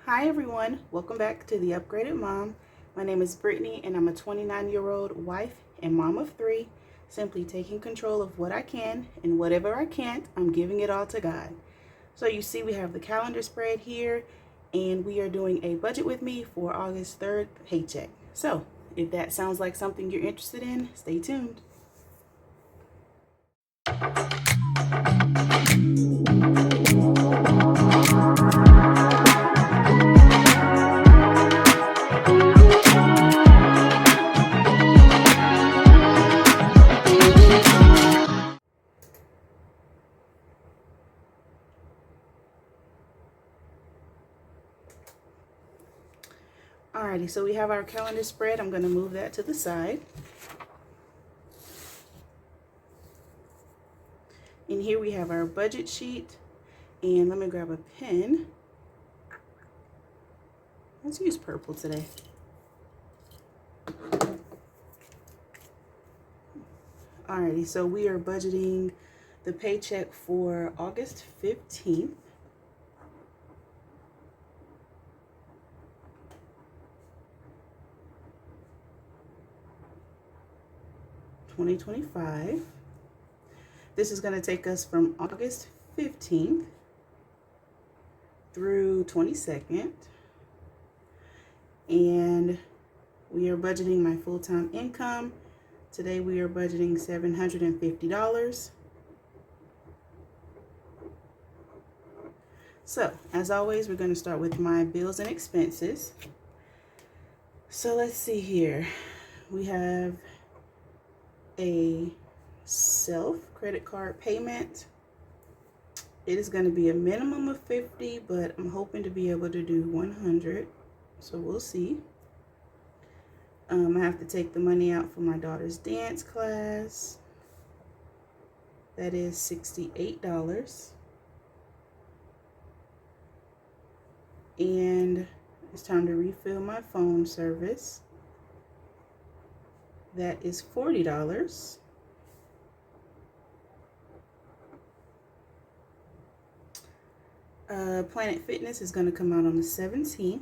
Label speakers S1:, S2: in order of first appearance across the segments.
S1: Hi everyone, welcome back to The Upgraded Mom. My name is Brittany and I'm a 29-year-old wife and mom of three, simply taking control of what I can, and whatever I can't, I'm giving it all to God. So you see we have the calendar spread here, and we are doing a budget with me for August 3rd paycheck. So if that sounds like something you're interested in, stay tuned. Alrighty, so we have our calendar spread. I'm going to move that to the side. And here we have our budget sheet. And let me grab a pen. Let's use purple today. Alrighty, so we are budgeting the paycheck for August 15th. $2025. This is going to take us from August 15th through 22nd. And we are budgeting my full-time income. Today we are budgeting $750. So, as always, we're going to start with my bills and expenses. So let's see here. We have a self credit card payment. It is going to be a minimum of $50, but I'm hoping to be able to do $100. So we'll see. I have to take the money out for my daughter's dance class. That is $68. And it's time to refill my phone service. That is $40. Planet Fitness is going to come out on the 17th.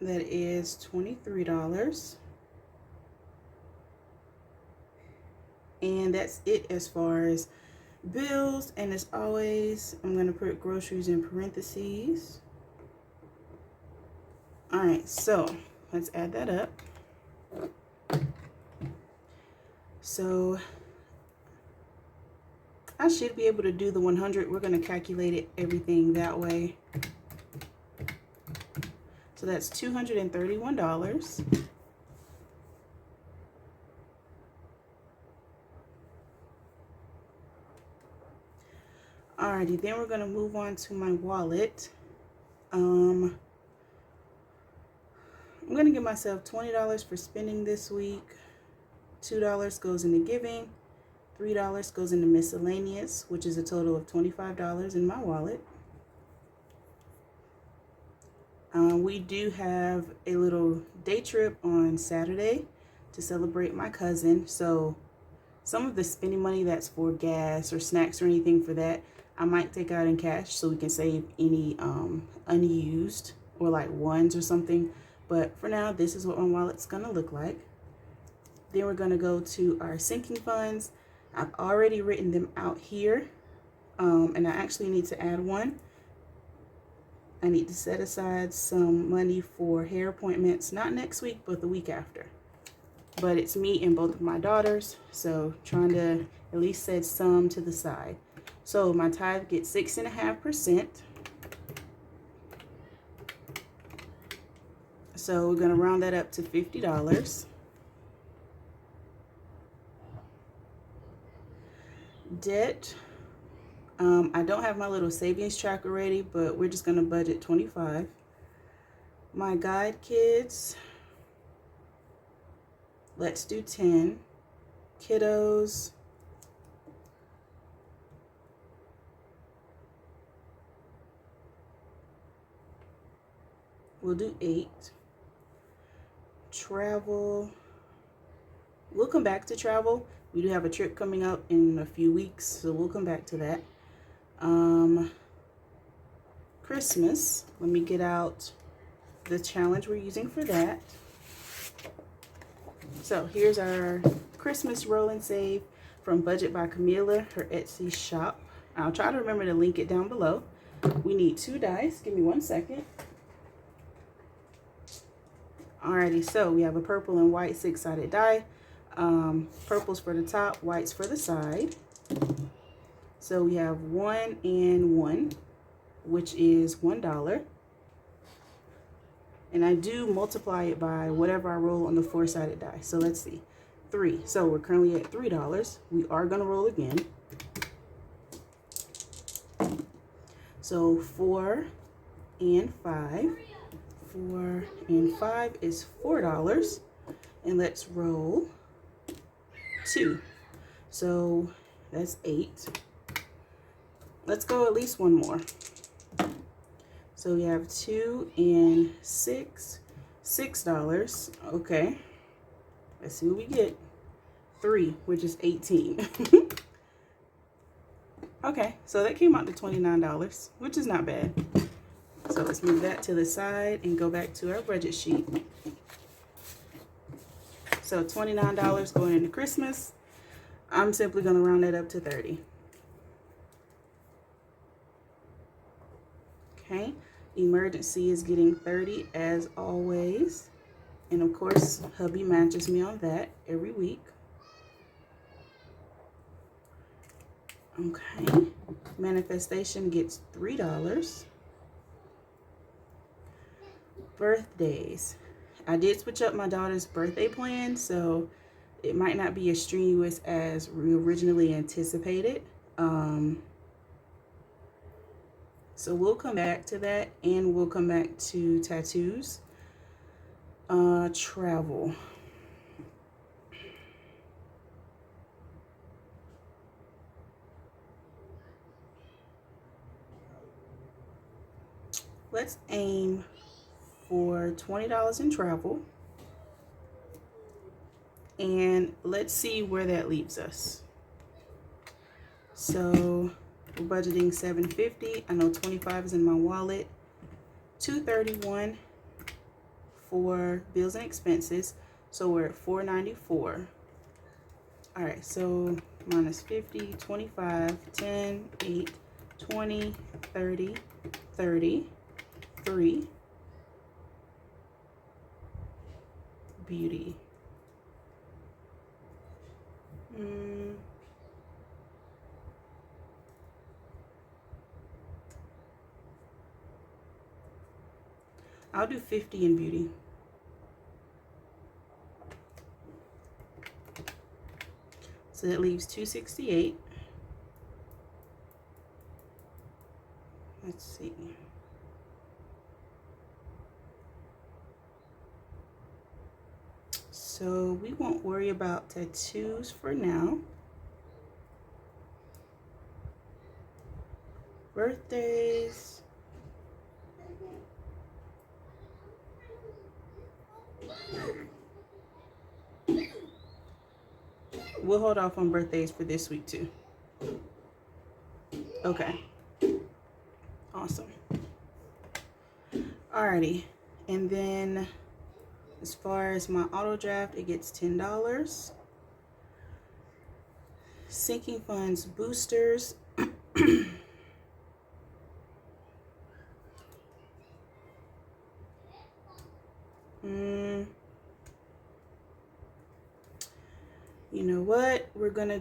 S1: That is $23. And that's it as far as bills. And as always, I'm going to put groceries in parentheses. All right, so let's add that up. So I should be able to do the 100. We're going to calculate everything that way. So that's $231. Alrighty, then we're going to move on to my wallet. I'm going to give myself $20 for spending this week. $2 goes into giving. $3 goes into miscellaneous, which is a total of $25 in my wallet. We do have a little day trip on Saturday to celebrate my cousin. So some of the spending money that's for gas or snacks or anything for that, I might take out in cash so we can save any unused or like ones or something. But for now, this is what my wallet's going to look like. Then we're going to go to our sinking funds. I've already written them out here, and I actually need to add one. I need to set aside some money for hair appointments, not next week, but the week after. But it's me and both of my daughters, so trying to at least set some to the side. So my tithe gets 6.5%. So we're going to round that up to $50. Debt. I don't have my little savings tracker ready, but we're just going to budget $25. My guide kids, let's do 10. Kiddos, we'll do 8. Travel, we'll come back to travel. We do have a trip coming up in a few weeks, so we'll come back to that. Christmas, let me get out the challenge we're using for that. So here's our Christmas roll and save from Budget by Camila, her Etsy shop. I'll try to remember to link it down below. We need 2 dice. Give me 1 second. Alrighty, so we have a purple and white 6-sided die. Purple's for the top, white's for the side. So we have 1 and 1, which is $1. And I do multiply it by whatever I roll on the 4-sided die. So let's see. 3. So we're currently at $3. We are going to roll again. So 4 and 5. 4 and 5 is $4. And let's roll 2. So that's 8. Let's go at least one more. So we have 2 and 6, $6. Okay. Let's see what we get. 3, which is 18. Okay, so that came out to $29, which is not bad. So let's move that to the side and go back to our budget sheet. So $29 going into Christmas. I'm simply going to round that up to 30. Okay, emergency is getting 30 as always. And of course, hubby matches me on that every week. Okay, manifestation gets $3. Birthdays. I did switch up my daughter's birthday plan, so it might not be as strenuous as we originally anticipated. So we'll come back to that, and we'll come back to tattoos. Travel. Let's aim for $20 in travel. And let's see where that leaves us. So we're budgeting $750. I know $25 is in my wallet. $231 for bills and expenses. So we're at $494. All right, so minus 50, 25, 10, 8, 20, 30, 30, 3. Beauty. I'll do 50 in beauty. So that leaves 268. Let's see. So we won't worry about tattoos for now. Birthdays. We'll hold off on birthdays for this week too. Okay. Awesome. Alrighty. And then as far as my auto draft, it gets $10. Sinking funds boosters. You know what? We're gonna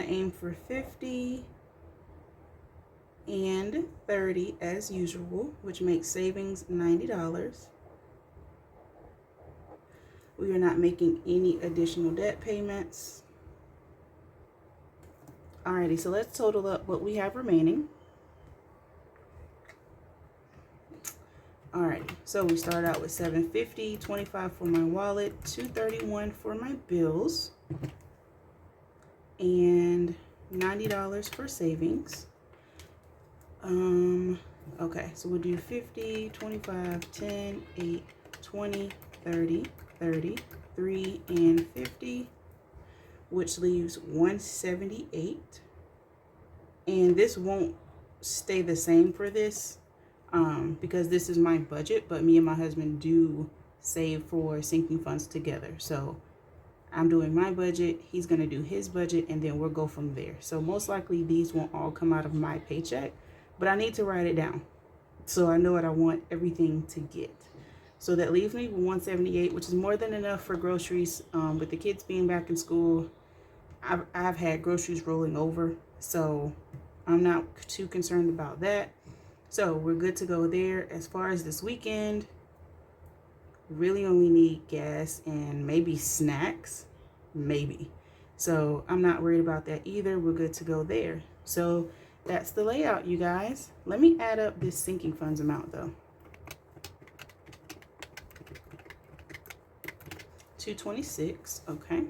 S1: aim for 50 and 30 as usual, which makes savings $90. We are not making any additional debt payments. Alrighty, so let's total up what we have remaining. Alrighty, so we start out with $750, $25 for my wallet, $231 for my bills, and $90 for savings. Okay, so we'll do 50, 25, 10, 8, 20, 30, 30, 3, and 50. which leaves 178. And this won't stay the same for this because this is my budget, but me and my husband do save for sinking funds together. So I'm doing my budget, he's going to do his budget, and then we'll go from there. So most likely these won't all come out of my paycheck, but I need to write it down so I know what I want everything to get. So that leaves me with 178, which is more than enough for groceries. With the kids being back in school, I've had groceries rolling over, so I'm not too concerned about that. So we're good to go there. As far as this weekend, really only need gas and maybe snacks, maybe. So I'm not worried about that either. We're good to go there. So that's the layout, you guys. Let me add up this sinking funds amount though. 226, okay.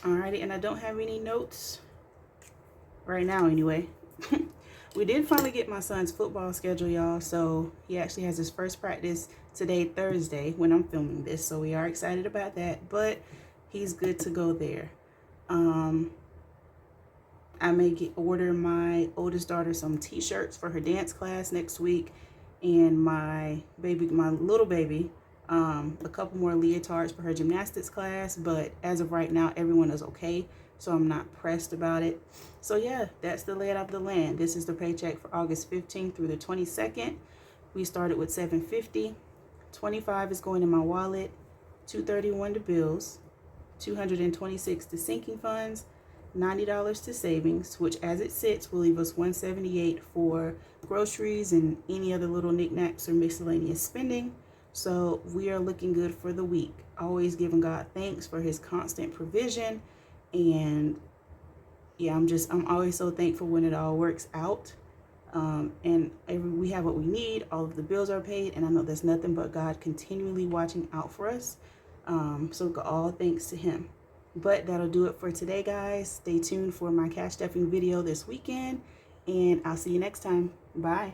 S1: Alrighty, and I don't have any notes right now anyway. We did finally get my son's football schedule, y'all. So he actually has his first practice today, Thursday, when I'm filming this. So we are excited about that, but he's good to go there. I may order my oldest daughter some t-shirts for her dance class next week, and my little baby, a couple more leotards for her gymnastics class. But as of right now, everyone is okay, so I'm not pressed about it. So yeah, that's the layout of the land. This is the paycheck for August 15th through the 22nd. We started with $750. $25 is going in my wallet, $231 to bills, $226 to sinking funds, $90 to savings, which as it sits will leave us $178 for groceries and any other little knickknacks or miscellaneous spending. So we are looking good for the week. Always giving God thanks for his constant provision. And yeah, I'm always so thankful when it all works out. And we have what we need. All of the bills are paid, and I know there's nothing but God continually watching out for us. So all thanks to him. But that'll do it for today, guys. Stay tuned for my cash stuffing video this weekend, and I'll see you next time. Bye.